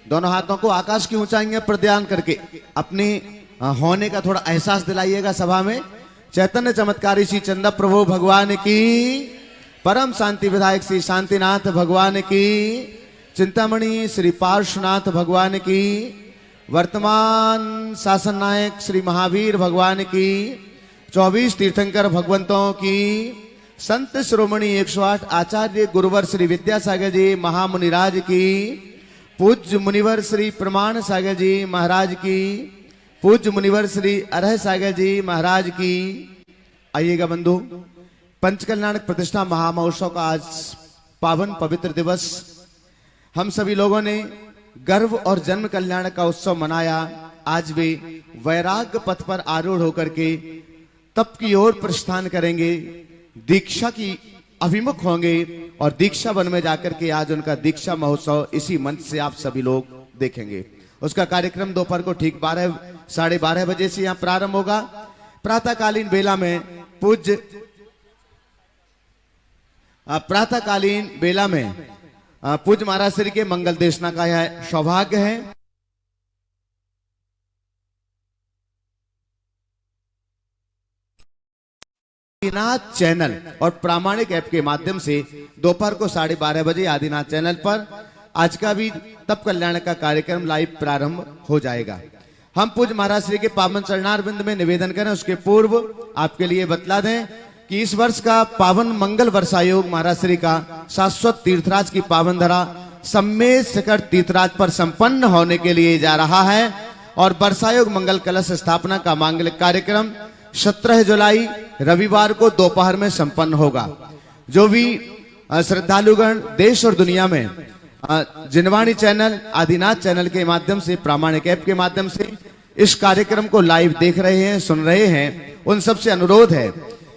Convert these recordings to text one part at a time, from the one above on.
दोनों हाथों को आकाश की ऊंचाई में प्रदान करके अपने होने का थोड़ा एहसास दिलाइएगा सभा में। चैतन्य चमत्कारी श्री चंदा प्रभु भगवान की, परम शांति विधायक श्री शांतिनाथ भगवान की, चिंतामणि श्री पार्श्वनाथ भगवान की, वर्तमान शासन नायक श्री महावीर भगवान की, 24 तीर्थंकर भगवंतों की, संत श्रोमणी 108 आचार्य गुरुवर श्री विद्यासागर जी महामुनिराज की, पूज्य मुनिवर श्री प्रमाण सागर जी महाराज की, पूज्य मुनिवर श्री अरह सागर जी महाराज की। आइएगा बंधु, पंचकल्याणक प्रतिष्ठा महामहोत्सव का आज पावन पवित्र दिवस, हम सभी लोगों ने गर्व और जन्म कल्याण का उत्सव मनाया। आज वे वैराग्य पथ पर आरूढ़ होकर के तप की ओर प्रस्थान करेंगे, दीक्षा की अभिमुख होंगे और दीक्षा वन में जाकर के आज उनका दीक्षा महोत्सव इसी मंच से आप सभी लोग देखेंगे। उसका कार्यक्रम दोपहर को ठीक 12:30 बजे से यहाँ प्रारंभ होगा। प्रातःकालीन बेला में पूज्य महाराज श्री के मंगल देशना का यह सौभाग्य है। आदिनाथ चैनल और प्रामाणिक ऐप के माध्यम से दोपहर को 12:30 बजे आदिनाथ चैनल पर आज का भी तप कल्याण का कार्यक्रम लाइव प्रारंभ हो जाएगा। हम पूज्य महाराज श्री के पावन चरणारविंद में निवेदन करें, उसके पूर्व आपके लिए बतला दें कि इस वर्ष का पावन मंगल वर्षायोग महाराज श्री का शाश्वत तीर्थराज की पावन धरा सम्मेद शिखर तीर्थराज पर संपन्न होने के लिए जा रहा है और वर्षायोग मंगल कलश स्थापना का मांगलिक कार्यक्रम 17 जुलाई रविवार को दोपहर में संपन्न होगा। जो भी श्रद्धालुगण देश और दुनिया में जिनवाणी चैनल, आदिनाथ चैनल के माध्यम से, प्रामाणिक ऐप के माध्यम से इस कार्यक्रम को लाइव देख रहे हैं, सुन रहे हैं, उन सबसे अनुरोध है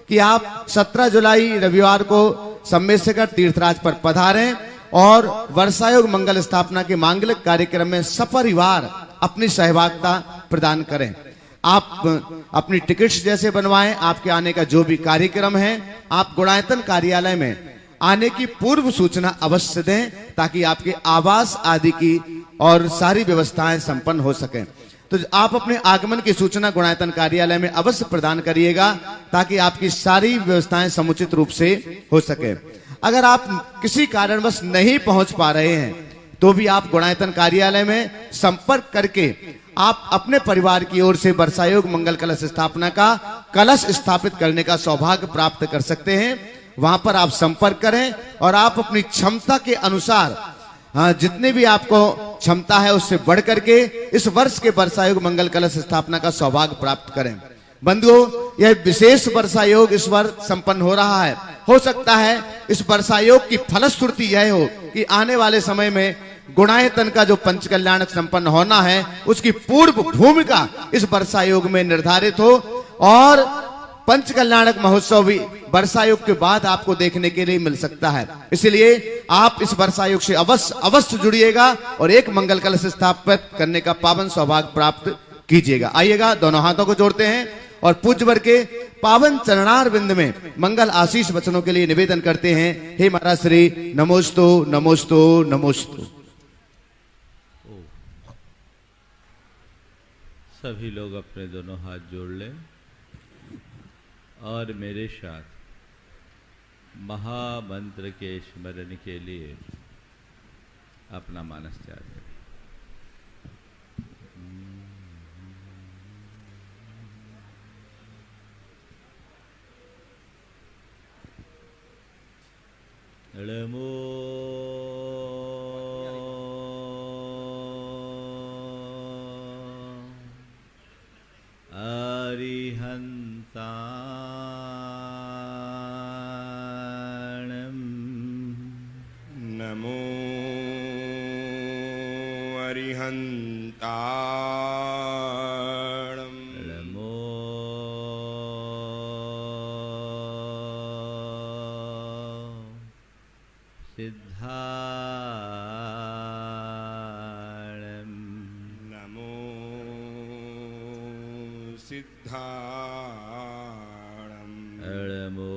कि आप 17 जुलाई रविवार को सम्मेद शिखर तीर्थराज पर पधारें और वर्षायोग मंगल स्थापना के मांगलिक कार्यक्रम में सपरिवार अपनी सहभागिता प्रदान करें। आप अपनी टिकट्स जैसे बनवाएं, आपके आने का जो भी कार्यक्रम है आप गुणायतन कार्यालय में आने की पूर्व सूचना अवश्य दें ताकि आपके आवास आदि की और सारी व्यवस्थाएं संपन्न हो सकें। तो आप अपने आगमन की सूचना गुणायतन कार्यालय में अवश्य प्रदान करिएगा ताकि आपकी सारी व्यवस्थाएं समुचित रूप से हो सके। अगर आप किसी कारणवश नहीं पहुंच पा रहे हैं तो भी आप गुणायतन कार्यालय में संपर्क करके आप अपने परिवार की ओर से वर्षायोग मंगल कलश स्थापना का कलश स्थापित करने का सौभाग्य प्राप्त कर सकते हैं। वहां पर आप संपर्क करें और आप अपनी क्षमता के अनुसार जितने भी आपको क्षमता है उससे बढ़ करके इस वर्ष के वर्षायोग मंगल कलश स्थापना का सौभाग्य प्राप्त करें। बंधुओं, यह विशेष वर्षायोग इस वर्ष संपन्न हो रहा है। हो सकता है इस वर्षायोग की फलश्रुति यह हो कि आने वाले समय में गुणायतन का जो पंचकल्याण संपन्न होना है उसकी पूर्व भूमिका इस वर्षायोग में निर्धारित हो और पंचकल्याणक महोत्सव भी वर्षायोग के बाद आपको देखने के लिए मिल सकता है। इसलिए आप इस वर्षायोग से अवश्य जुड़िएगा और एक मंगल कलश स्थापित करने का पावन सौभाग्य प्राप्त कीजिएगा। आइएगा, दोनों हाथों को जोड़ते हैं और पूज्यवर के पावन चरणार बिंद में मंगल आशीष वचनों के लिए निवेदन करते हैं। हे महाराज श्री, नमोस्तु नमोस्तु नमोस्तु। सभी लोग अपने दोनों हाथ जोड़ लें और मेरे साथ महामंत्र के स्मरण के लिए अपना मानस त्याग करें। नमो अरिहन्ताणं, नमो अरिहन्ताणं, नमो सिद्धाणं, नमो सिद्धाणं, नमो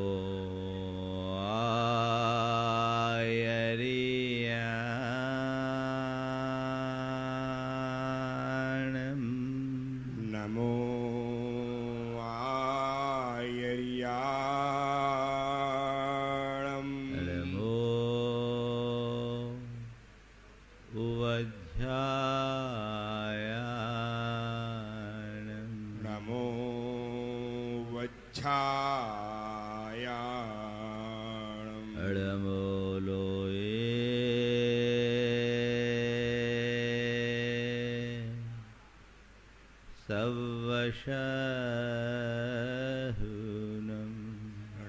सवशहुनम्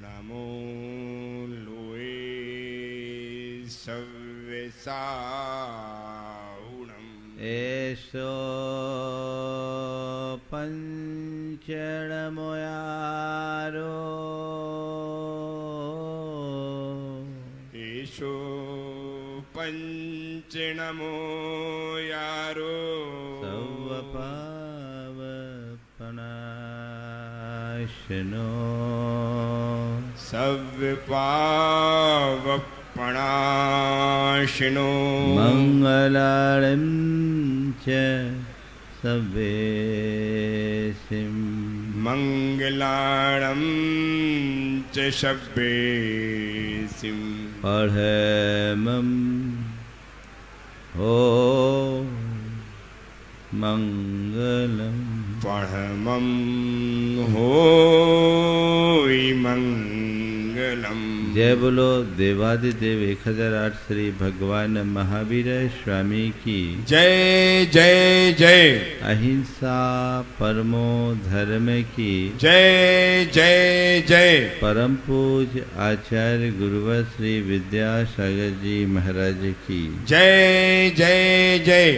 नमो लोए सव्यसाउणम् एषो पंचणमोयारो ईशो पंचनमो यारो सवपावपनाशनो सव्यपावपणाशिनो मंगलार्यं च सवेसिं मंगलाणं च शब्बेसिं पढ़मं हो मंगलम परमं होय मंगलम। जय बोलो देवादिदेव 1008 श्री भगवान महावीर स्वामी की जय जय जय। अहिंसा परमो धर्म की जय जय जय। परम पूज्य आचार्य गुरुवर श्री विद्यासागर जी महाराज की जय जय जय।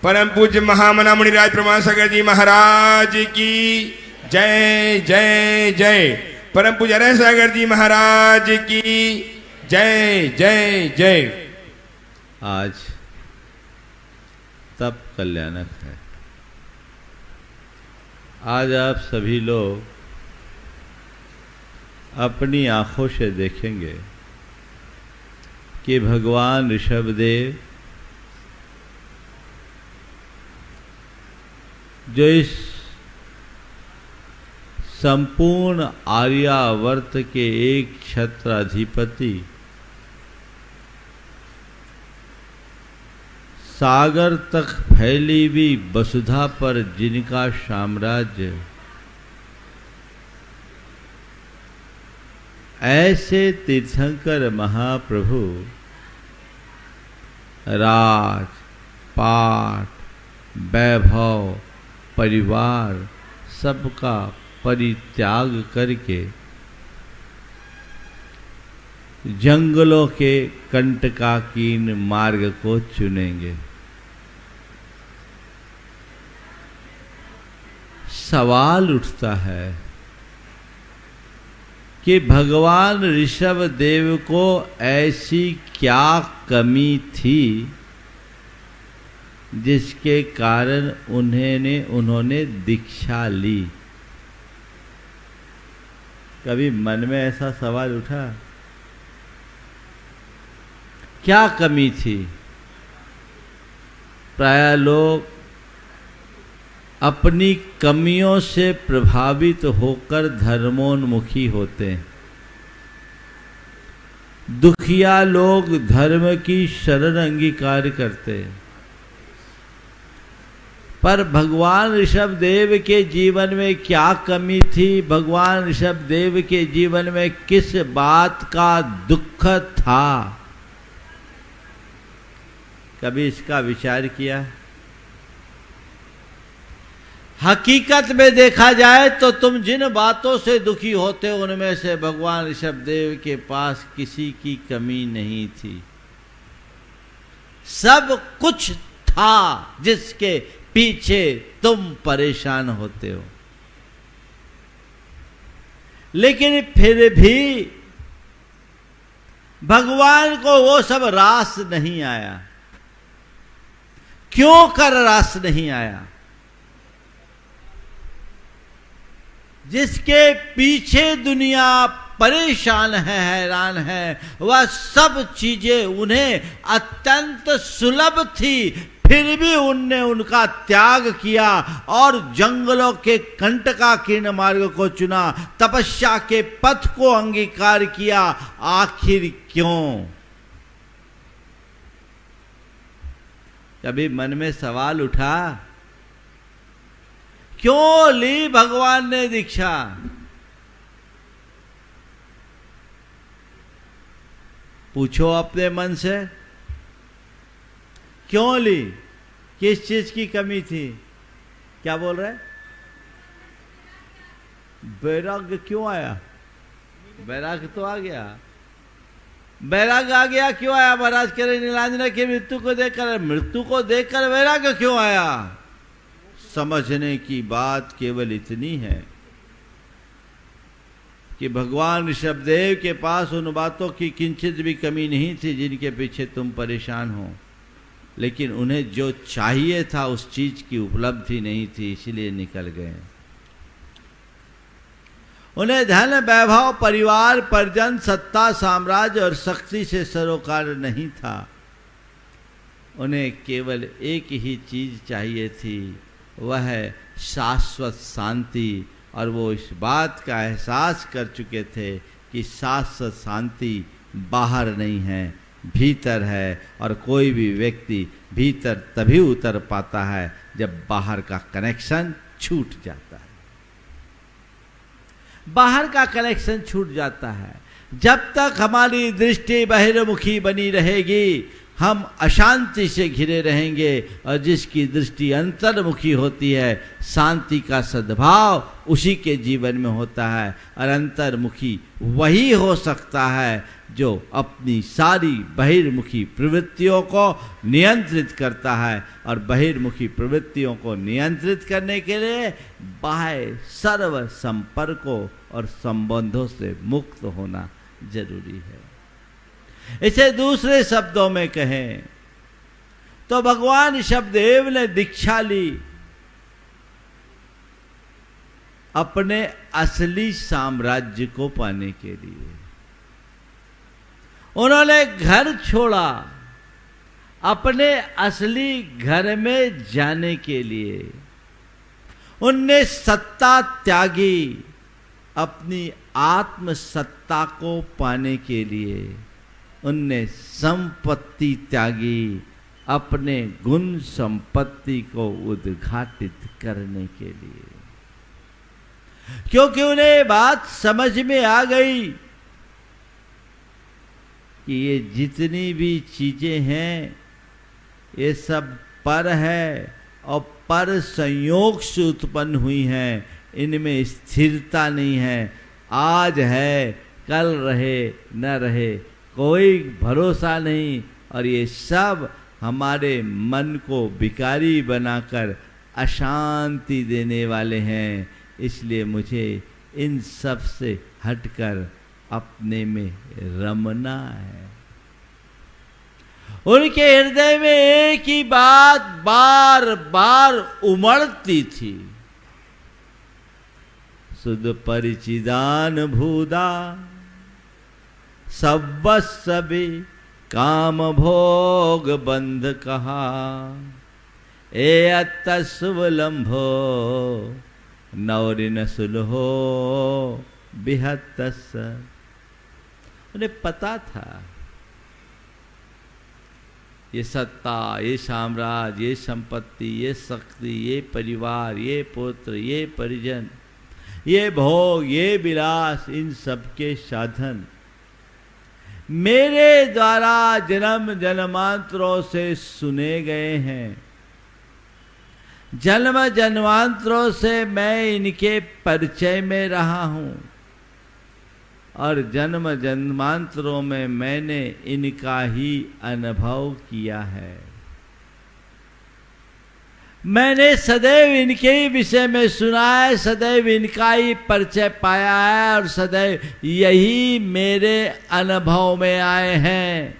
परम पूज्य महामना मुनिराज प्रमाण सागर जी महाराज की जय जय जय। परम पूज्य अरय सागर जी महाराज की जय जय जय। आज तप कल्याणक है। आज आप सभी लोग अपनी आंखों से देखेंगे कि भगवान ऋषभदेव जो इस संपूर्ण आर्यावर्त के एक छत्राधिपति सागर तक फैली हुई वसुधा पर जिनका साम्राज्य, ऐसे तीर्थंकर महाप्रभु राज पाठ वैभव परिवार सबका परित्याग करके जंगलों के कंटकाकीन मार्ग को चुनेंगे। सवाल उठता है कि भगवान ऋषभदेव को ऐसी क्या कमी थी जिसके कारण उन्होंने दीक्षा ली। कभी मन में ऐसा सवाल उठा, क्या कमी थी? प्राय लोग अपनी कमियों से प्रभावित होकर धर्मोन्मुखी होते हैं। दुखिया लोग धर्म की शरण अंगीकार करते हैं। पर भगवान ऋषभदेव के जीवन में क्या कमी थी? भगवान ऋषभदेव के जीवन में किस बात का दुख था? कभी इसका विचार किया? हकीकत में देखा जाए तो तुम जिन बातों से दुखी होते हो उनमें से भगवान ऋषभदेव के पास किसी की कमी नहीं थी। सब कुछ था जिसके पीछे तुम परेशान होते हो। लेकिन फिर भी भगवान को वो सब रास नहीं आया। क्यों कर रास नहीं आया? जिसके पीछे दुनिया परेशान है, हैरान है, वह सब चीजें उन्हें अत्यंत सुलभ थी, फिर भी उनने उनका त्याग किया और जंगलों के कंटकाकीर्ण मार्ग को चुना, तपस्या के पथ को अंगीकार किया। आखिर क्यों? कभी मन में सवाल उठा, क्यों ली भगवान ने दीक्षा? पूछो अपने मन से, क्यों ली? किस चीज की कमी थी? क्या बोल रहे? वैराग्य क्यों आया? वैराग्य तो आ गया। वैराग्य आ गया क्यों आया? महाराज कह रहे नीलांजना की मृत्यु को देखकर वैराग्य क्यों आया? समझने की बात केवल इतनी है कि भगवान ऋषभदेव के पास उन बातों की किंचित भी कमी नहीं थी जिनके पीछे तुम परेशान हो, लेकिन उन्हें जो चाहिए था उस चीज की उपलब्धि नहीं थी, इसलिए निकल गए। उन्हें धन, वैभव, परिवार, परिजन, सत्ता, साम्राज्य और शक्ति से सरोकार नहीं था। उन्हें केवल एक ही चीज चाहिए थी, वह है शाश्वत शांति। और वो इस बात का एहसास कर चुके थे कि शाश्वत शांति बाहर नहीं है, भीतर है। और कोई भी व्यक्ति भीतर तभी उतर पाता है जब बाहर का कनेक्शन छूट जाता है। बाहर का कनेक्शन छूट जाता है। जब तक हमारी दृष्टि बहिर्मुखी बनी रहेगी, हम अशांति से घिरे रहेंगे। और जिसकी दृष्टि अंतर्मुखी होती है, शांति का सद्भाव उसी के जीवन में होता है। और अंतर्मुखी वही हो सकता है जो अपनी सारी बहिर्मुखी प्रवृत्तियों को नियंत्रित करता है। और बहिर्मुखी प्रवृत्तियों को नियंत्रित करने के लिए बाह्य सर्व संपर्कों और संबंधों से मुक्त होना जरूरी है। इसे दूसरे शब्दों में कहें तो भगवान ऋषभदेव ने दीक्षा ली अपने असली साम्राज्य को पाने के लिए। उन्होंने घर छोड़ा अपने असली घर में जाने के लिए। उनने सत्ता त्यागी अपनी आत्म सत्ता को पाने के लिए। उनने संपत्ति त्यागी अपने गुण संपत्ति को उद्घाटित करने के लिए, क्योंकि उन्हें बात समझ में आ गई कि ये जितनी भी चीजें हैं ये सब पर है और पर संयोग से उत्पन्न हुई हैं। इनमें स्थिरता नहीं है। आज है, कल रहे न रहे, कोई भरोसा नहीं। और ये सब हमारे मन को विकारी बनाकर अशांति देने वाले हैं। इसलिए मुझे इन सब से हटकर अपने में रमना है। उनके हृदय में एक ही बात बार बार उमड़ती थी, सुध परिचिदान भूदा सभी काम भोग बंध कहा, ए अतस्वलंभो नौरिन सुलहो बिहत्तस। उन्हें पता था ये सत्ता, ये साम्राज्य, ये संपत्ति, ये शक्ति, ये परिवार, ये पुत्र, ये परिजन, ये भोग, ये विलास, इन सब के साधन मेरे द्वारा जन्म जन्मांतरों से सुने गए हैं। जन्म जन्मांतरों से मैं इनके परिचय में रहा हूं और जन्म जन्मांतरों में मैंने इनका ही अनुभव किया है। मैंने सदैव इनके ही विषय में सुना है, सदैव इनका ही परिचय पाया है और सदैव यही मेरे अनुभव में आए हैं।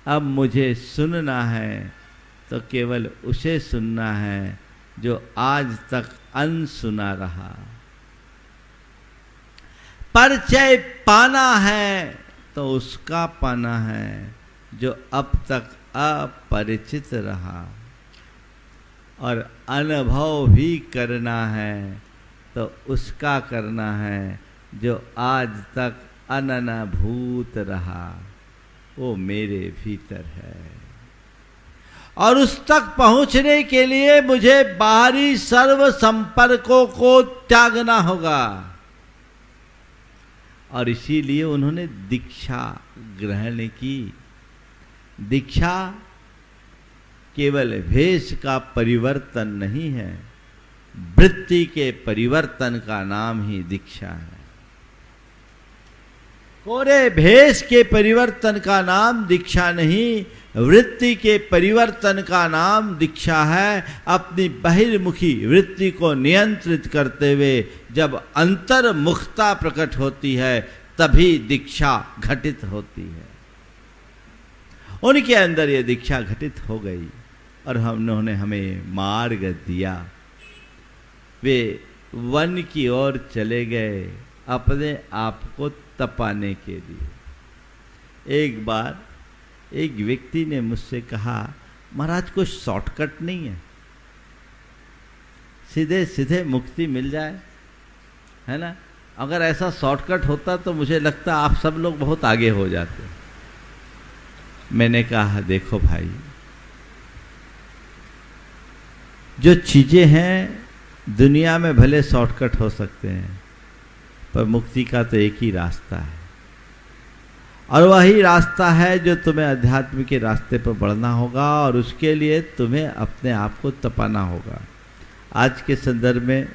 अब मुझे सुनना है तो केवल उसे सुनना है जो आज तक अनसुना रहा। परिचय पाना है तो उसका पाना है जो अब तक अपरिचित रहा। और अनुभव भी करना है तो उसका करना है जो आज तक अननुभूत रहा, वो मेरे भीतर है। और उस तक पहुंचने के लिए मुझे बाहरी सर्व संपर्कों को त्यागना होगा। और इसीलिए उन्होंने दीक्षा ग्रहण की। दीक्षा केवल भेष का परिवर्तन नहीं है, वृत्ति के परिवर्तन का नाम ही दीक्षा है। कोरे भेष के परिवर्तन का नाम दीक्षा नहीं, वृत्ति के परिवर्तन का नाम दीक्षा है। अपनी बहिर्मुखी वृत्ति को नियंत्रित करते हुए जब अंतर्मुखता प्रकट होती है तभी दीक्षा घटित होती है। उनके अंदर ये दीक्षा घटित हो गई और उन्होंने हमें मार्ग दिया। वे वन की ओर चले गए अपने आप को तपाने के लिए। एक बार एक व्यक्ति ने मुझसे कहा, महाराज कोई शॉर्टकट नहीं है, सीधे सीधे मुक्ति मिल जाए, है ना? अगर ऐसा शॉर्टकट होता तो मुझे लगता आप सब लोग बहुत आगे हो जाते। मैंने कहा देखो भाई, जो चीजें हैं दुनिया में भले शॉर्टकट हो सकते हैं, पर मुक्ति का तो एक ही रास्ता है, और वही रास्ता है जो तुम्हें अध्यात्म के रास्ते पर बढ़ना होगा, और उसके लिए तुम्हें अपने आप को तपाना होगा। आज के संदर्भ में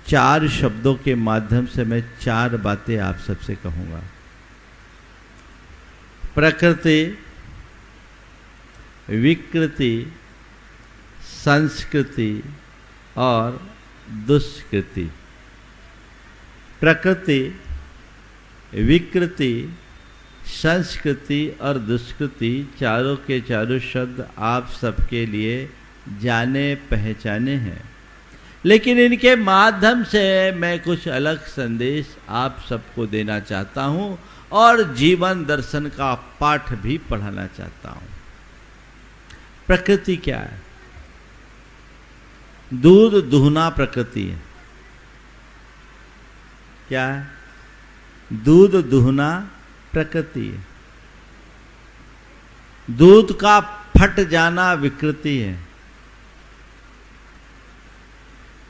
4 शब्दों के माध्यम से मैं 4 बातें आप सबसे कहूँगा। प्रकृति, विकृति, संस्कृति और दुष्कृति। प्रकृति, विकृति, संस्कृति और दुष्कृति चारों के चारों शब्द आप सबके लिए जाने पहचाने हैं, लेकिन इनके माध्यम से मैं कुछ अलग संदेश आप सबको देना चाहता हूँ और जीवन दर्शन का पाठ भी पढ़ाना चाहता हूँ। प्रकृति क्या है? दूध दुहना प्रकृति है। क्या है? दूध दुहना प्रकृति है। दूध का फट जाना विकृति है।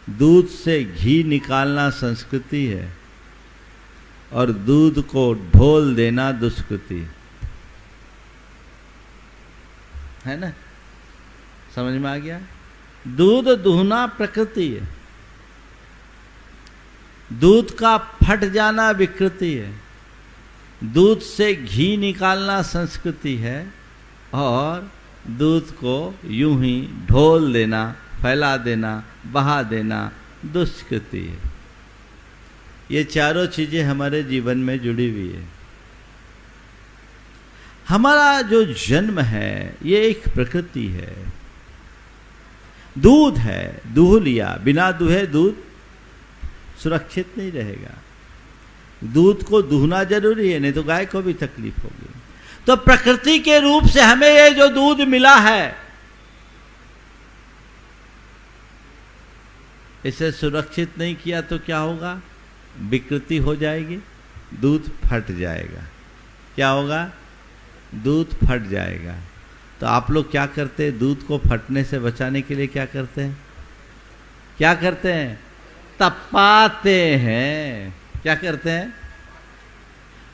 दूध से घी निकालना संस्कृति है, और दूध को ढोल देना दुष्कृति है ना? समझ में आ गया? दूध दुहना प्रकृति है, दूध का फट जाना विकृति है, दूध से घी निकालना संस्कृति है, और दूध को यूं ही ढोल देना, फैला देना, बहा देना दुष्कृति है। ये चारों चीजें हमारे जीवन में जुड़ी हुई है। हमारा जो जन्म है ये एक प्रकृति है। दूध है, दूह लिया, बिना दूहे दूध सुरक्षित नहीं रहेगा। दूध को दूहना जरूरी है, नहीं तो गाय को भी तकलीफ होगी। तो प्रकृति के रूप से हमें ये जो दूध मिला है, इसे सुरक्षित नहीं किया तो क्या होगा? विकृति हो जाएगी, दूध फट जाएगा। क्या होगा? दूध फट जाएगा। तो आप लोग क्या करते हैं? दूध को फटने से बचाने के लिए क्या करते हैं? क्या करते हैं? तपाते हैं। क्या करते हैं?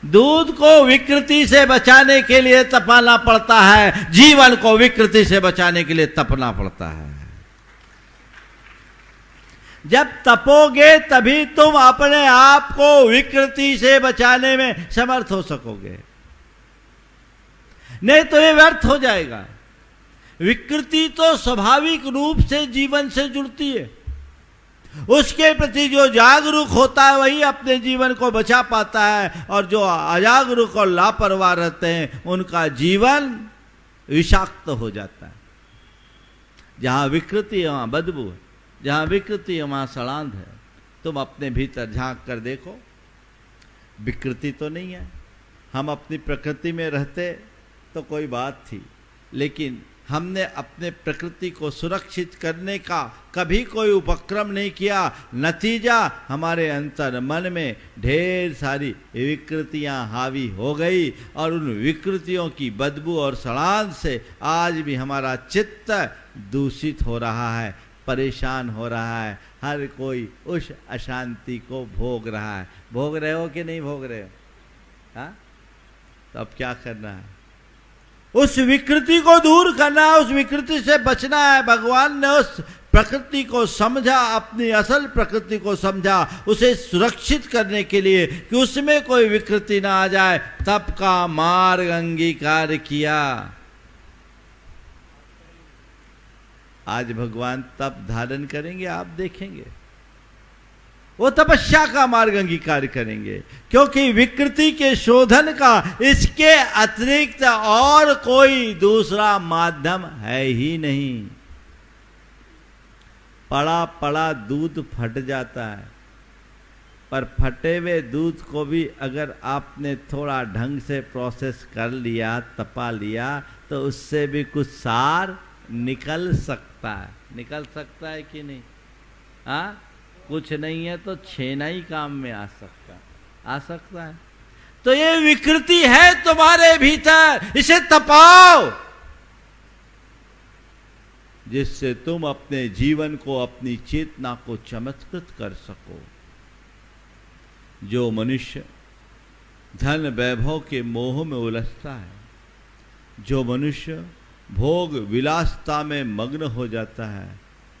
दूध को विकृति से बचाने के लिए तपाना पड़ता है, जीवन को विकृति से बचाने के लिए तपना पड़ता है। जब तपोगे तभी तुम अपने आप को विकृति से बचाने में समर्थ हो सकोगे, नहीं तो ये व्यर्थ हो जाएगा। विकृति तो स्वाभाविक रूप से जीवन से जुड़ती है, उसके प्रति जो जागरूक होता है वही अपने जीवन को बचा पाता है, और जो अजागरूक और लापरवाह रहते हैं उनका जीवन विषाक्त हो जाता है। जहां विकृति है वहां बदबू है, जहां विकृति है वहां सड़ांध है। तुम अपने भीतर झांक कर देखो, विकृति तो नहीं है। हम अपनी प्रकृति में रहते तो कोई बात थी, लेकिन हमने अपने प्रकृति को सुरक्षित करने का कभी कोई उपक्रम नहीं किया। नतीजा हमारे अंतर मन में ढेर सारी विकृतियां हावी हो गई, और उन विकृतियों की बदबू और सड़ांध से आज भी हमारा चित्त दूषित हो रहा है, परेशान हो रहा है। हर कोई उस अशांति को भोग रहा है। भोग रहे हो कि नहीं भोग रहे हो? हाँ? तो अब क्या करना है? उस विकृति को दूर करना है, उस विकृति से बचना है। भगवान ने उस प्रकृति को समझा, अपनी असल प्रकृति को समझा, उसे सुरक्षित करने के लिए कि उसमें कोई विकृति ना आ जाए, तप का मार्ग अंगीकार किया। आज भगवान तप धारण करेंगे, आप देखेंगे वो तपस्या का मार्ग अंगीकार करेंगे, क्योंकि विकृति के शोधन का इसके अतिरिक्त और कोई दूसरा माध्यम है ही नहीं। पड़ा पड़ा दूध फट जाता है, पर फटे हुए दूध को भी अगर आपने थोड़ा ढंग से प्रोसेस कर लिया, तपा लिया, तो उससे भी कुछ सार निकल सकता है। निकल सकता है कि नहीं? हाँ, कुछ नहीं है तो छेना ही काम में आ सकता है। तो ये विकृति है तुम्हारे भीतर, इसे तपाओ, जिससे तुम अपने जीवन को, अपनी चेतना को चमत्कृत कर सको। जो मनुष्य धन वैभव के मोह में उलझता है, जो मनुष्य भोग विलासता में मग्न हो जाता है,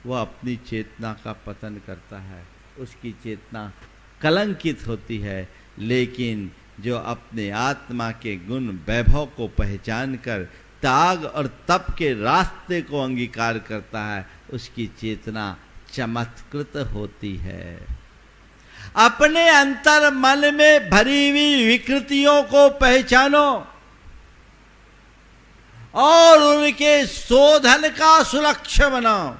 वह अपनी चेतना का पतन करता है, उसकी चेतना कलंकित होती है। लेकिन जो अपने आत्मा के गुण वैभव को पहचान कर त्याग और तप के रास्ते को अंगीकार करता है, उसकी चेतना चमत्कृत होती है। अपने अंतर मन में भरी हुई विकृतियों को पहचानो और उनके शोधन का सुलक्ष्य बनाओ।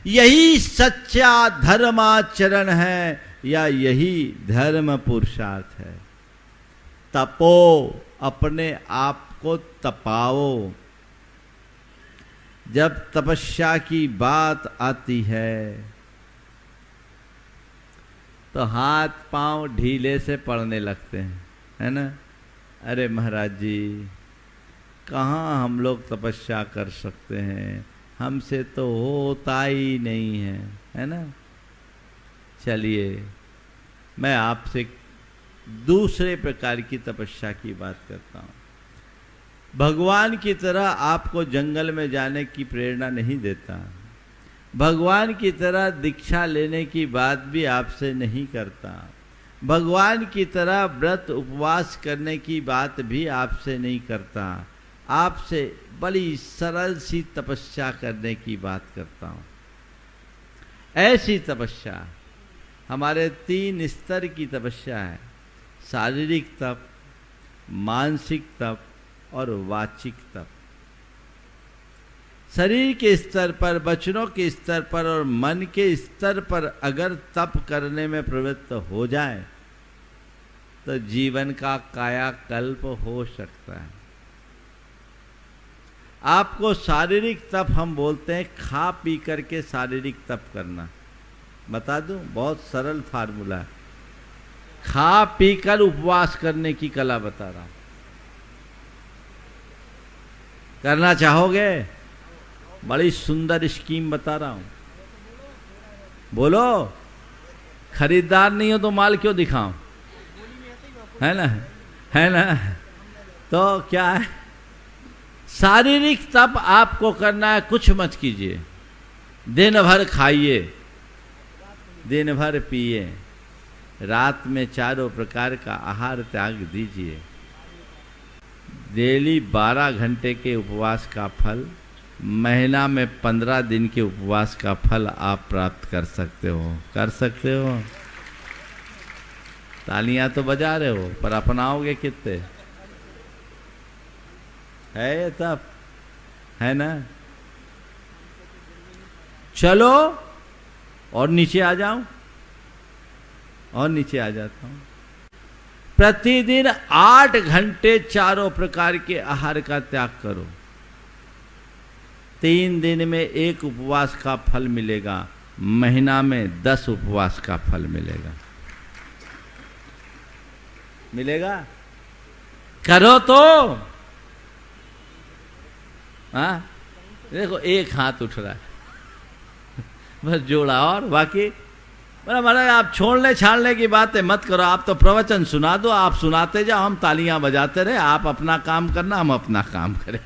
यही सच्चा धर्माचरण है, या यही धर्म पुरुषार्थ है। तपो, अपने आप को तपाओ। जब तपस्या की बात आती है तो हाथ पांव ढीले से पड़ने लगते हैं, है ना? अरे महाराज जी, कहाँ हम लोग तपस्या कर सकते हैं, हमसे तो होता ही नहीं है ना? चलिए मैं आपसे दूसरे प्रकार की तपस्या की बात करता हूँ। भगवान की तरह आपको जंगल में जाने की प्रेरणा नहीं देता, भगवान की तरह दीक्षा लेने की बात भी आपसे नहीं करता, भगवान की तरह व्रत उपवास करने की बात भी आपसे नहीं करता। आपसे बड़ी सरल सी तपस्या करने की बात करता हूँ। ऐसी तपस्या हमारे 3 स्तर की तपस्या है: शारीरिक तप, मानसिक तप और वाचिक तप। शरीर के स्तर पर, वचनों के स्तर पर और मन के स्तर पर अगर तप करने में प्रवृत्त हो जाए तो जीवन का कायाकल्प हो सकता है। आपको शारीरिक तप हम बोलते हैं खा पी करके शारीरिक तप करना। बता दूं, बहुत सरल फार्मूला है। खा पी कर उपवास करने की कला बता रहा हूं। करना चाहोगे? बड़ी सुंदर स्कीम बता रहा हूं। बोलो, खरीदार नहीं हो तो माल क्यों दिखाऊं? है ना? है ना? तो क्या है, शारीरिक तप आपको करना है। कुछ मत कीजिए, दिन भर खाइए, दिन भर पिए, रात में 4 प्रकार का आहार त्याग दीजिए। डेली 12 घंटे के उपवास का फल, महीना में 15 दिन के उपवास का फल आप प्राप्त कर सकते हो। कर सकते हो? तालियां तो बजा रहे हो, पर अपनाओगे कितने? है तब, है ना? चलो और नीचे आ जाऊं, और नीचे आ जाता हूं। प्रतिदिन 8 घंटे 4 प्रकार के आहार का त्याग करो। 3 दिन में 1 उपवास का फल मिलेगा, महीना में 10 उपवास का फल मिलेगा। मिलेगा? करो तो। हाँ, देखो एक हाथ उठ रहा है, बस जोड़ा, और बाकी बोला महाराज आप छोड़ने छाड़ने की बातें मत करो, आप तो प्रवचन सुना दो, आप सुनाते जाओ, हम तालियां बजाते रहे, आप अपना काम करना, हम अपना काम करें।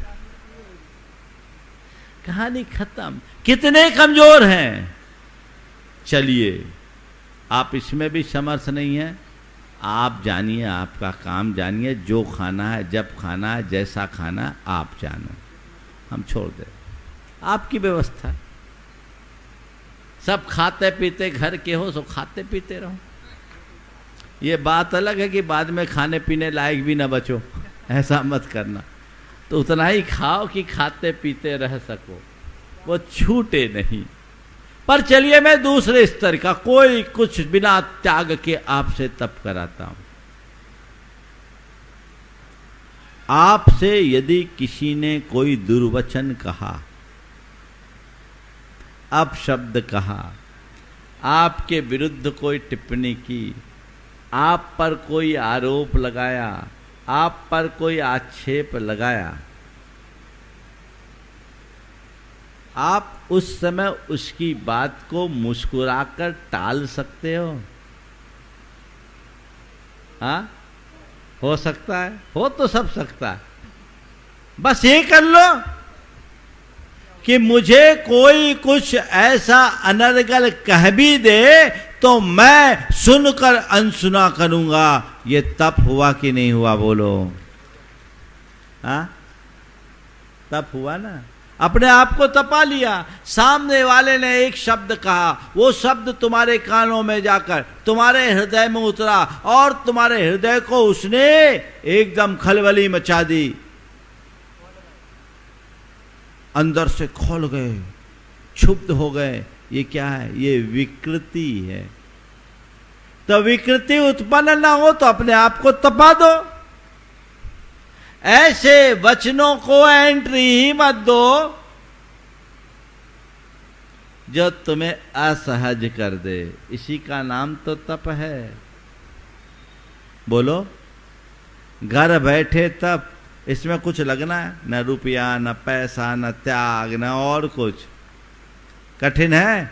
कहानी खत्म। कितने कमजोर हैं। चलिए, आप इसमें भी समर्थ नहीं है, आप जानिए, आपका काम जानिए, जो खाना है, जब खाना है, जैसा खाना है, आप जानो, हम छोड़ दे, आपकी व्यवस्था। सब खाते पीते घर के हो, सो खाते पीते रहो। ये बात अलग है कि बाद में खाने पीने लायक भी ना बचो, ऐसा मत करना। तो उतना ही खाओ कि खाते पीते रह सको, वो छूटे नहीं। पर चलिए, मैं दूसरे स्तर का कोई कुछ बिना त्याग के आपसे तप कराता हूं। आपसे यदि किसी ने कोई दुर्वचन कहा, अपशब्द कहा, आपके विरुद्ध कोई टिप्पणी की, आप पर कोई आरोप लगाया, आप पर कोई आक्षेप लगाया, आप उस समय उसकी बात को मुस्कुराकर टाल सकते हो? हाँ, हो सकता है, हो तो सब सकता है। बस ये कर लो कि मुझे कोई कुछ ऐसा अनर्गल कह भी दे तो मैं सुनकर अनसुना करूंगा। ये तप हुआ कि नहीं हुआ? बोलो। हाँ, तप हुआ ना। अपने आप को तपा लिया। सामने वाले ने एक शब्द कहा, वो शब्द तुम्हारे कानों में जाकर तुम्हारे हृदय में उतरा और तुम्हारे हृदय को उसने एकदम खलबली मचा दी, अंदर से खोल गए, क्षुब्ध हो गए। ये क्या है? ये विकृति है। तो विकृति उत्पन्न ना हो तो अपने आप को तपा दो। ऐसे वचनों को एंट्री ही मत दो जो तुम्हें असहज कर दे। इसी का नाम तो तप है। बोलो, घर बैठे तप, इसमें कुछ लगना है? न रुपया, न पैसा, न त्याग, न और कुछ। कठिन है।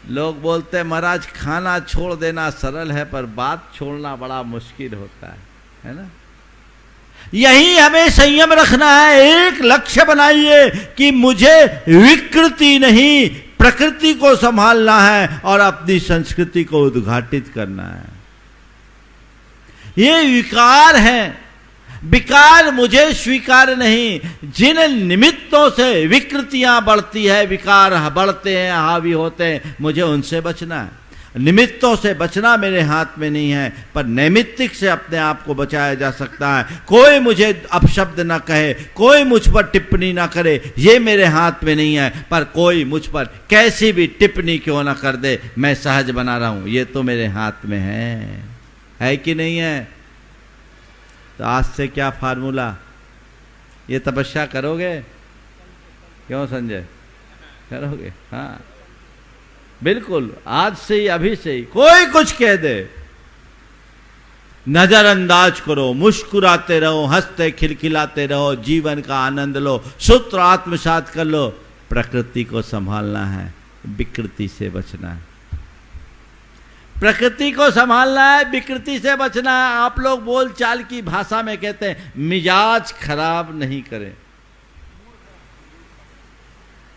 लोग बोलते हैं महाराज खाना छोड़ देना सरल है, पर बात छोड़ना बड़ा मुश्किल होता है ना? यही हमें संयम रखना है। एक लक्ष्य बनाइए कि मुझे विकृति नहीं, प्रकृति को संभालना है और अपनी संस्कृति को उद्घाटित करना है। ये विकार है, विकार मुझे स्वीकार नहीं। जिन निमित्तों से विकृतियां बढ़ती है, विकार बढ़ते हैं, हावी होते हैं, मुझे उनसे बचना है। निमित्तों से बचना मेरे हाथ में नहीं है, पर नैमित्तिक से अपने आप को बचाया जा सकता है। कोई मुझे अपशब्द ना कहे, कोई मुझ पर टिप्पणी ना करे, ये मेरे हाथ में नहीं है। पर कोई मुझ पर कैसी भी टिप्पणी क्यों ना कर दे, मैं सहज बना रहा हूं, ये तो मेरे हाथ में है कि नहीं है? तो आज से क्या फार्मूला? ये तपस्या करोगे? क्यों संजय, करोगे? हाँ बिल्कुल, आज से ही, अभी से ही। कोई कुछ कह दे, नजरअंदाज करो, मुस्कुराते रहो, हंसते खिलखिलाते रहो, जीवन का आनंद लो, सूत्र आत्मसात कर लो। प्रकृति को संभालना है, विकृति से बचना है। प्रकृति को संभालना है, विकृति से बचना है। आप लोग बोलचाल की भाषा में कहते हैं मिजाज खराब नहीं करें।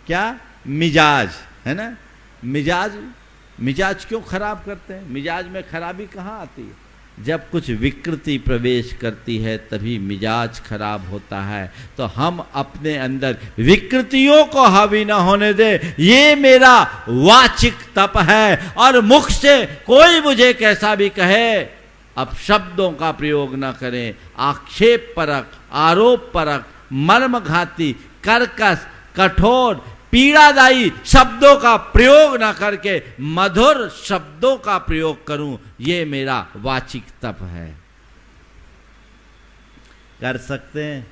क्या मिजाज है ना? मिजाज क्यों खराब करते हैं? मिजाज में खराबी कहाँ आती है? जब कुछ विकृति प्रवेश करती है तभी मिजाज खराब होता है। तो हम अपने अंदर विकृतियों को हावी ना होने दे, ये मेरा वाचिक तप है। और मुख से कोई मुझे कैसा भी कहे, अब शब्दों का प्रयोग ना करें। आक्षेप परक, आरोप परक, मर्मघाती, कर्कश, कठोर, पीड़ादायी शब्दों का प्रयोग ना करके मधुर शब्दों का प्रयोग करूं, ये मेरा वाचिक तप है। कर सकते हैं,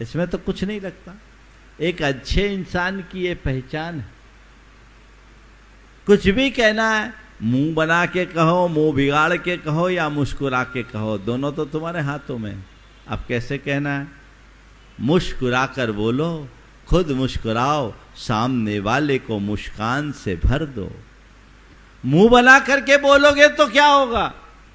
इसमें तो कुछ नहीं लगता। एक अच्छे इंसान की ये पहचान है। कुछ भी कहना है, मुंह बना के कहो, मुंह बिगाड़ के कहो या मुस्कुरा के कहो, दोनों तो तुम्हारे हाथों में। अब कैसे कहना है? मुस्कुरा कर बोलो, खुद मुस्कुराओ, सामने वाले को मुस्कान से भर दो। मुंह बना करके बोलोगे तो क्या होगा?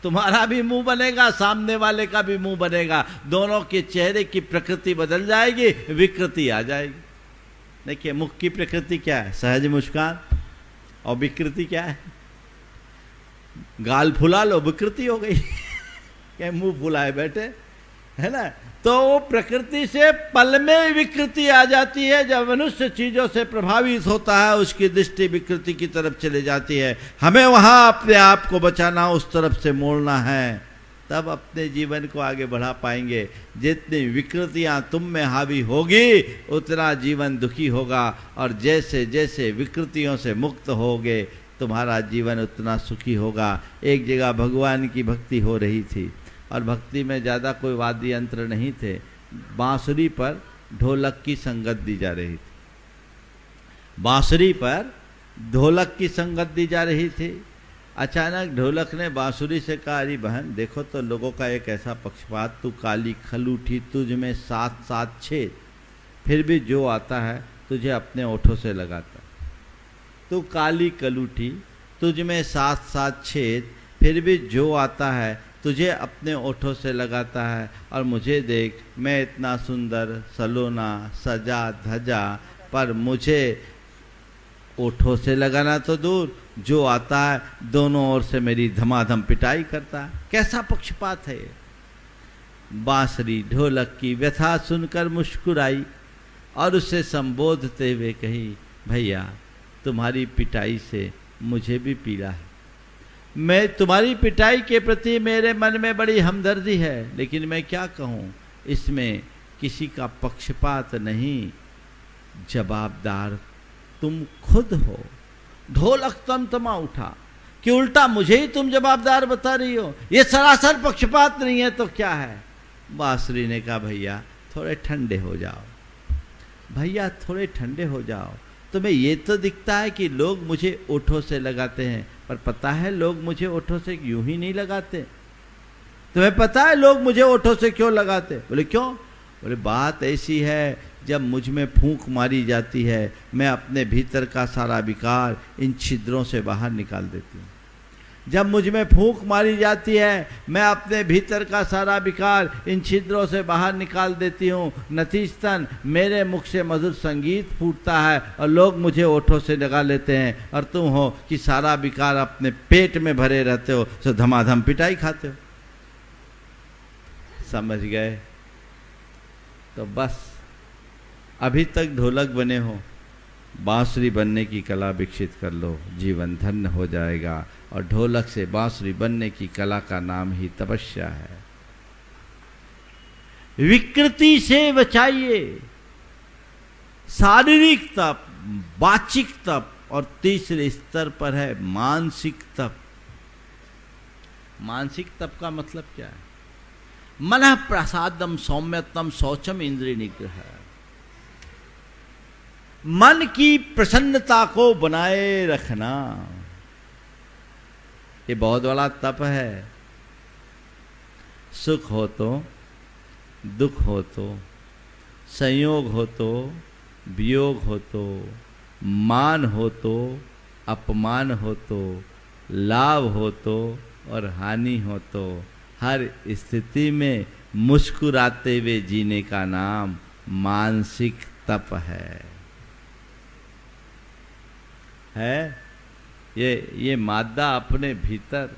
तुम्हारा भी मुंह बनेगा, सामने वाले का भी मुंह बनेगा, दोनों के चेहरे की प्रकृति बदल जाएगी, विकृति आ जाएगी। देखिए, मुख की प्रकृति क्या है? सहज मुस्कान। और विकृति क्या है? गाल फुला लो, विकृति हो गई। क्या मुंह फुलाए बैठे, है ना? तो वो प्रकृति से पल में विकृति आ जाती है। जब मनुष्य चीजों से प्रभावित होता है, उसकी दृष्टि विकृति की तरफ चली जाती है। हमें वहां अपने आप को बचाना, उस तरफ से मोड़ना है, तब अपने जीवन को आगे बढ़ा पाएंगे। जितनी विकृतियां तुम में हावी होगी, उतना जीवन दुखी होगा, और जैसे जैसे विकृतियों से मुक्त होगे, तुम्हारा जीवन उतना सुखी होगा। एक जगह भगवान की भक्ति हो रही थी, और भक्ति में ज़्यादा कोई वाद्य यंत्र नहीं थे, बांसुरी पर ढोलक की संगत दी जा रही थी। बांसुरी पर ढोलक की संगत दी जा रही थी। अचानक ढोलक ने बांसुरी से कहा, अरे बहन देखो तो लोगों का एक ऐसा पक्षपात, तू काली खलूठी, तुझ में 7-7 छेद, फिर भी जो आता है तुझे अपने ओठों से लगाता। तू काली कलूठी, तुझ में 7-7 छेद, फिर भी जो आता है तुझे अपने ओठों से लगाता है, और मुझे देख, मैं इतना सुंदर, सलोना, सजा धजा, पर मुझे ओठों से लगाना तो दूर, जो आता है दोनों ओर से मेरी धमाधम पिटाई करता है। कैसा पक्षपात है ये? बांसुरी ढोलक की व्यथा सुनकर मुस्कुराई और उसे संबोधते हुए कही, भैया तुम्हारी पिटाई से मुझे भी पीड़ा है। मैं तुम्हारी पिटाई के प्रति मेरे मन में बड़ी हमदर्दी है, लेकिन मैं क्या कहूँ, इसमें किसी का पक्षपात नहीं, जवाबदार तुम खुद हो। ढोलक तमतमा उठा कि उल्टा मुझे ही तुम जवाबदार बता रही हो, ये सरासर पक्षपात नहीं है तो क्या है? बांसुरी ने कहा, भैया थोड़े ठंडे हो जाओ, भैया थोड़े ठंडे हो जाओ। तुम्हें ये तो दिखता है कि लोग मुझे ओठों से लगाते हैं, पर पता है लोग मुझे ओठों से यूं ही नहीं लगाते। तुम्हें पता है लोग मुझे ओठों से क्यों लगाते? बोले क्यों? बोले बात ऐसी है, जब मुझ में फूंक मारी जाती है, मैं अपने भीतर का सारा विकार इन छिद्रों से बाहर निकाल देती हूँ। जब मुझ में फूंक मारी जाती है, मैं अपने भीतर का सारा विकार इन छिद्रों से बाहर निकाल देती हूँ। नतीजतन मेरे मुख से मधुर संगीत फूटता है और लोग मुझे ओठों से लगा लेते हैं, और तुम हो कि सारा विकार अपने पेट में भरे रहते हो, सो धमाधम पिटाई खाते हो। समझ गए? तो बस अभी तक ढोलक बने हो, बांसुरी बनने की कला विकसित कर लो, जीवन धन्य हो जाएगा। और ढोलक से बांसुरी बनने की कला का नाम ही तपस्या है। विकृति से बचाइए, शारीरिक तप, वाचिक तप, और तीसरे स्तर पर है मानसिक तप। मानसिक तप का मतलब क्या है? मनः प्रसादम सौम्यतम शौचम इंद्रिय निग्रह। मन की प्रसन्नता को बनाए रखना, ये बहुत बड़ा तप है। सुख हो तो, दुख हो तो, संयोग हो तो, वियोग हो तो, मान हो तो, अपमान हो तो, लाभ हो तो, और हानि हो तो, हर स्थिति में मुस्कुराते हुए जीने का नाम मानसिक तप है। ये मादा अपने भीतर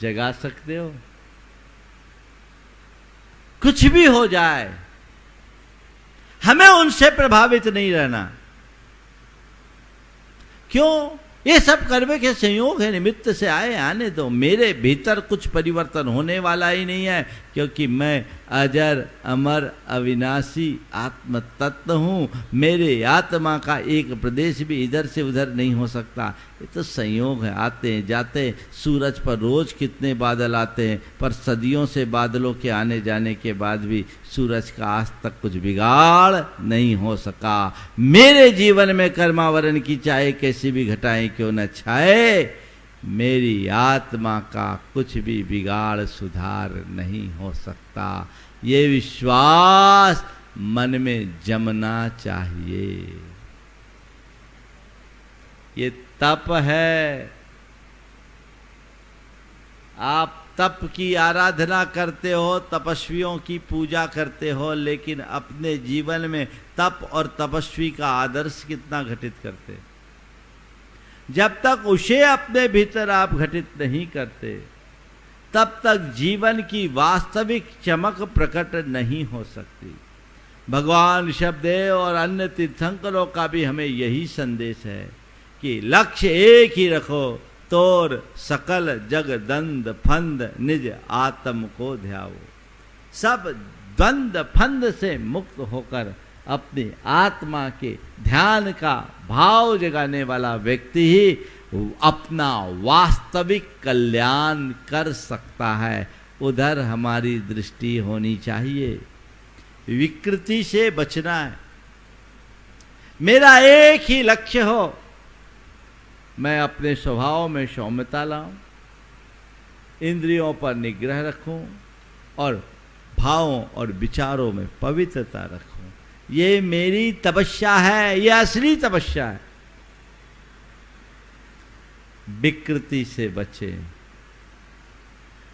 जगा सकते हो। कुछ भी हो जाए, हमें उनसे प्रभावित नहीं रहना। क्यों? ये सब कर्म के संयोग है, निमित्त से आए, आने दो। मेरे भीतर कुछ परिवर्तन होने वाला ही नहीं है, क्योंकि मैं अजर अमर अविनाशी आत्म तत्व हूँ। मेरे आत्मा का एक प्रदेश भी इधर से उधर नहीं हो सकता। ये तो संयोग है, आते हैं जाते हैं। सूरज पर रोज कितने बादल आते हैं, पर सदियों से बादलों के आने जाने के बाद भी सूरज का आज तक कुछ बिगाड़ नहीं हो सका। मेरे जीवन में कर्मावरण की चाहे कैसी भी घटाएं क्यों न छाए, मेरी आत्मा का कुछ भी बिगाड़ सुधार नहीं हो सकता। ये विश्वास मन में जमना चाहिए। ये तप है। आप तप की आराधना करते हो, तपस्वियों की पूजा करते हो, लेकिन अपने जीवन में तप और तपस्वी का आदर्श कितना घटित करते? जब तक उसे अपने भीतर आप घटित नहीं करते, तब तक जीवन की वास्तविक चमक प्रकट नहीं हो सकती। भगवान ऋषभदेव और अन्य तीर्थंकरों का भी हमें यही संदेश है कि लक्ष्य एक ही रखो, तोर सकल जग दंद फंद निज आत्म को ध्याओ। सब द्वंद फंद से मुक्त होकर अपनी आत्मा के ध्यान का भाव जगाने वाला व्यक्ति ही अपना वास्तविक कल्याण कर सकता है। उधर हमारी दृष्टि होनी चाहिए। विकृति से बचना है। मेरा एक ही लक्ष्य हो, मैं अपने स्वभाव में सौम्यता लाऊं, इंद्रियों पर निग्रह रखूं और भावों और विचारों में पवित्रता रखूं। ये मेरी तपस्या है, ये असली तपस्या है। विकृति से बचे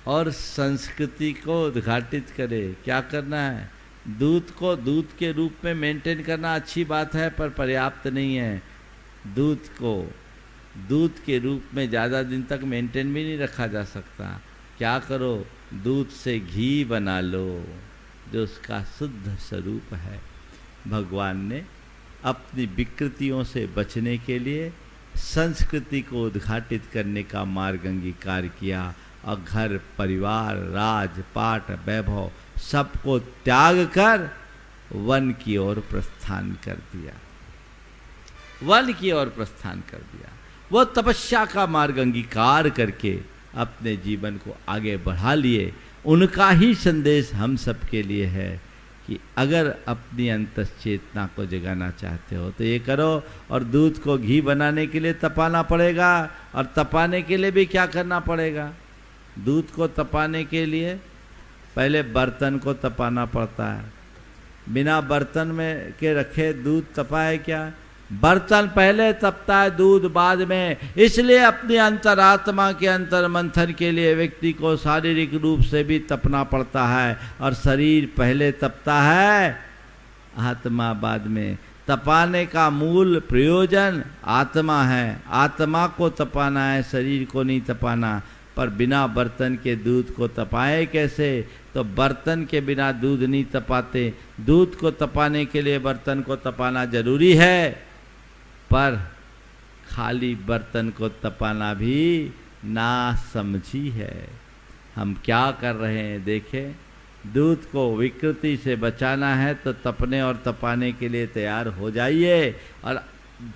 और संस्कृति को उद्घाटित करे। क्या करना है? दूध को दूध के रूप में मेंटेन करना अच्छी बात है, पर पर्याप्त नहीं है। दूध को दूध के रूप में ज़्यादा दिन तक मेंटेन भी नहीं रखा जा सकता। क्या करो? दूध से घी बना लो, जो उसका शुद्ध स्वरूप है। भगवान ने अपनी विकृतियों से बचने के लिए संस्कृति को उद्घाटित करने का मार्ग अंगीकार किया और घर परिवार राजपाट वैभव सबको त्याग कर वन की ओर प्रस्थान कर दिया। वन की ओर प्रस्थान कर दिया। वो तपस्या का मार्ग अंगीकार करके अपने जीवन को आगे बढ़ा लिए। उनका ही संदेश हम सबके लिए है कि अगर अपनी अंतश्चेतना को जगाना चाहते हो तो ये करो। और दूध को घी बनाने के लिए तपाना पड़ेगा, और तपाने के लिए भी क्या करना पड़ेगा? दूध को तपाने के लिए पहले बर्तन को तपाना पड़ता है। बिना बर्तन में के रखे दूध तपाए क्या? बर्तन पहले तपता है, दूध बाद में। इसलिए अपनी अंतरात्मा के अंतर मंथन के लिए व्यक्ति को शारीरिक रूप से भी तपना पड़ता है, और शरीर पहले तपता है, आत्मा बाद में। तपाने का मूल प्रयोजन आत्मा है। आत्मा को तपाना है, शरीर को नहीं तपाना। पर बिना बर्तन के दूध को तपाए कैसे? तो बर्तन के बिना दूध नहीं तपाते। दूध को तपाने के लिए बर्तन को तपाना जरूरी है, पर खाली बर्तन को तपाना भी नासमझी है। हम क्या कर रहे हैं देखें। दूध को विकृति से बचाना है तो तपने और तपाने के लिए तैयार हो जाइए। और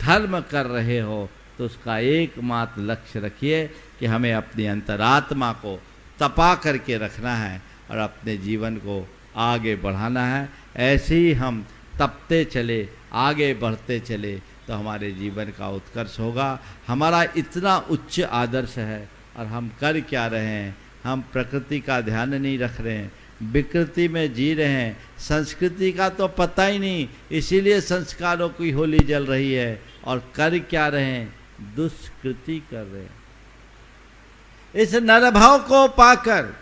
धर्म कर रहे हो तो उसका एकमात्र लक्ष्य रखिए कि हमें अपनी अंतरात्मा को तपा करके रखना है और अपने जीवन को आगे बढ़ाना है। ऐसे ही हम तपते चले, आगे बढ़ते चले तो हमारे जीवन का उत्कर्ष होगा। हमारा इतना उच्च आदर्श है और हम कर क्या रहे हैं? हम प्रकृति का ध्यान नहीं रख रहे हैं, विकृति में जी रहे हैं। संस्कृति का तो पता ही नहीं, इसीलिए संस्कारों की होली जल रही है। और कर क्या रहे हैं? दुष्कृति कर रहे हैं। इस नरभाव को पाकर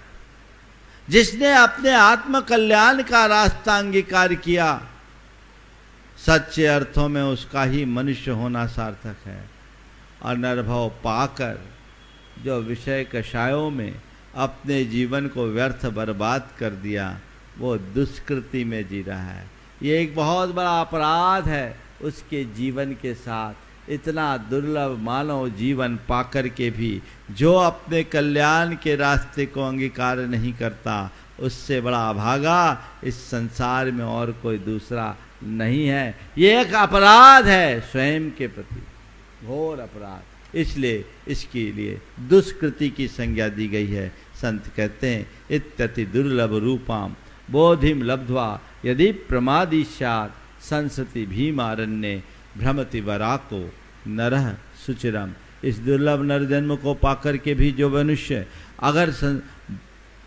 जिसने अपने आत्म कल्याण का रास्ता अंगीकार किया, सच्चे अर्थों में उसका ही मनुष्य होना सार्थक है। और नरभाव पाकर जो विषय कषायों में अपने जीवन को व्यर्थ बर्बाद कर दिया, वो दुष्कृति में जी रहा है। ये एक बहुत बड़ा अपराध है उसके जीवन के साथ। इतना दुर्लभ मानव जीवन पाकर के भी जो अपने कल्याण के रास्ते को अंगीकार नहीं करता, उससे बड़ा अभागा इस संसार में और कोई दूसरा नहीं है। ये एक अपराध है स्वयं के प्रति, घोर अपराध। इसलिए इसके लिए दुष्कृति की संज्ञा दी गई है। संत कहते हैं इत्यति दुर्लभ रूपाम बोधिम लब्ध्वा यदि प्रमादी स्यात् संसति भीमारण्ये भ्रमति वराको नरह सुचिरम। इस दुर्लभ नर जन्म को पाकर के भी जो मनुष्य अगर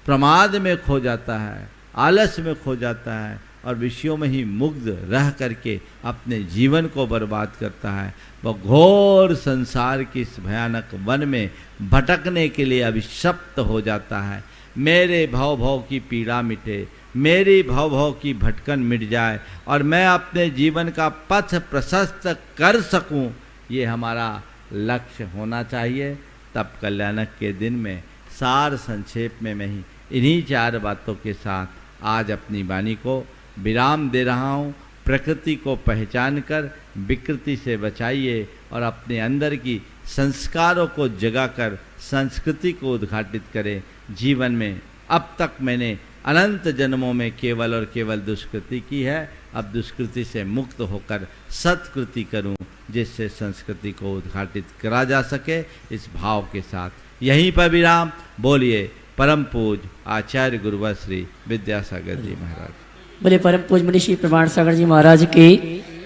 प्रमाद में खो जाता है, आलस में खो जाता है और विषयों में ही मुग्ध रह करके अपने जीवन को बर्बाद करता है, वह घोर संसार की इस भयानक वन में भटकने के लिए अभिशप्त हो जाता है। मेरे भव की पीड़ा मिटे, मेरी भव की भटकन मिट जाए और मैं अपने जीवन का पथ प्रशस्त कर सकूं, ये हमारा लक्ष्य होना चाहिए। तब कल्याणक के दिन में सार संक्षेप में मैं ही इन्हीं 4 बातों के साथ आज अपनी वाणी को विराम दे रहा हूँ। प्रकृति को पहचान कर विकृति से बचाइए और अपने अंदर की संस्कारों को जगाकर संस्कृति को उद्घाटित करें। जीवन में अब तक मैंने अनंत जन्मों में केवल और केवल दुष्कृति की है, अब दुष्कृति से मुक्त होकर सत्कृति करूं, जिससे संस्कृति को उद्घाटित करा जा सके। इस भाव के साथ यहीं पर विराम। बोलिए परम पूज्य आचार्य गुरुवर श्री विद्यासागर जी महाराज। बोले परम पूज्य मुनि श्री प्रमाण सागर जी महाराज की।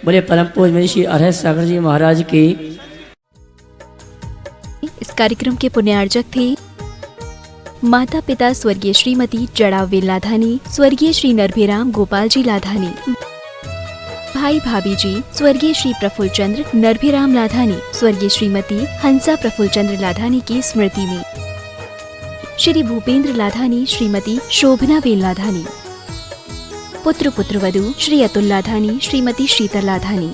बोले परम पूज्य मुनि श्री अरहत सागर जी महाराज की। इस कार्यक्रम के पुण्यार्जक थे माता पिता स्वर्गीय श्रीमती जड़ावेल लाधानी, स्वर्गीय श्री नरभेराम गोपाल जी लाधानी, भाई भाभी जी स्वर्गीय श्री प्रफुल्ल चंद्र नरभेराम लाधानी, स्वर्गीय श्रीमती हंसा प्रफुल्ल चंद्र लाधानी की स्मृति में श्री भूपेंद्र लाधानी, श्रीमती शोभना वेल लाधानी, पुत्र पुत्रवधू श्री अतुल लाधानी, श्रीमती शीतल लाधानी,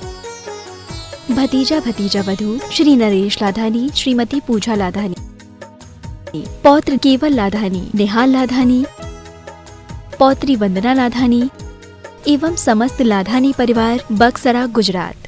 भतीजा भतीजा वधू श्री नरेश लाधानी, श्रीमती पूजा लाधानी, पौत्र केवल लाधानी, निहाल लाधानी, पौत्री वंदना लाधानी एवं समस्त लाधानी परिवार, बक्सरा, गुजरात।